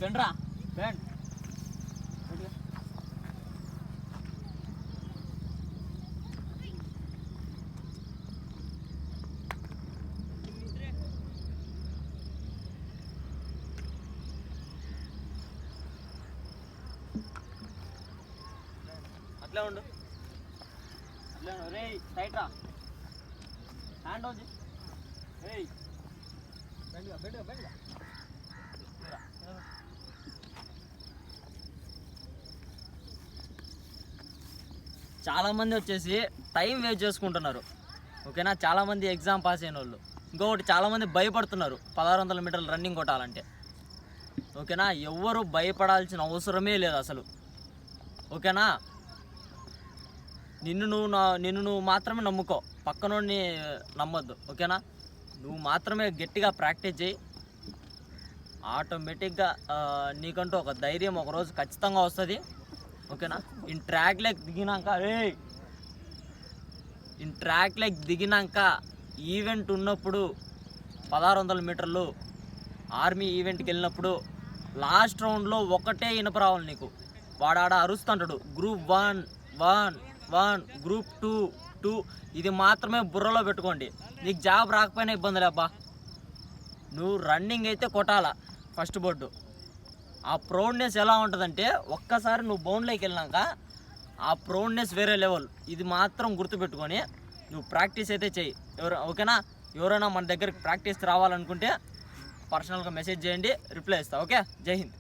బెండ్రా bend అట్లే ఉండు రే site రా హ్యాండ్ అవుతుంది చాలామంది వచ్చేసి టైం వేస్ట్ చేసుకుంటున్నారు ఓకేనా. చాలామంది ఎగ్జామ్ పాస్ అయిన వాళ్ళు. ఇంకొకటి చాలామంది భయపడుతున్నారు 1600 మీటర్లు రన్నింగ్ కొట్టాలంటే ఓకేనా. ఎవ్వరు భయపడాల్సిన అవసరమే లేదు అసలు ఓకేనా. నిన్ను నువ్వు మాత్రమే నమ్ముకో, పక్కనోడిని నమ్మొద్దు ఓకేనా. నువ్వు మాత్రమే గట్టిగా ప్రాక్టీస్ చేయి, ఆటోమేటిక్గా నీకంటూ ఒక ధైర్యం ఒకరోజు ఖచ్చితంగా వస్తుంది ఓకేనా. ఇన్ ట్రాక్ లెక్ దిగినాక ఈవెంట్ ఉన్నప్పుడు 1600 మీటర్లు ఆర్మీ ఈవెంట్కి వెళ్ళినప్పుడు లాస్ట్ రౌండ్లో ఒకటే ఇనప రావాలి నీకు. వాడాడ అరుస్తుంటాడు గ్రూప్ 1 1 1 గ్రూప్ 2 2. ఇది మాత్రమే బుర్రలో పెట్టుకోండి. నీకు జాబ్ రాకపోయినా ఇబ్బంది లేబ్బా, నువ్వు రన్నింగ్ అయితే కొట్టాలా ఫస్ట్ బోర్డు. ఆ ప్రౌడ్నెస్ ఎలా ఉంటుందంటే ఒక్కసారి నువ్వు బౌండ్లోకి వెళ్ళినాక ఆ ప్రౌడ్నెస్ వేరే లెవెల్. ఇది మాత్రం గుర్తుపెట్టుకొని నువ్వు ప్రాక్టీస్ అయితే చెయ్యి ఓకేనా. ఎవరైనా మన దగ్గరికి ప్రాక్టీస్ రావాలనుకుంటే పర్సనల్గా మెసేజ్ చేయండి, రిప్లై ఇస్తా ఓకే. జై హింద్.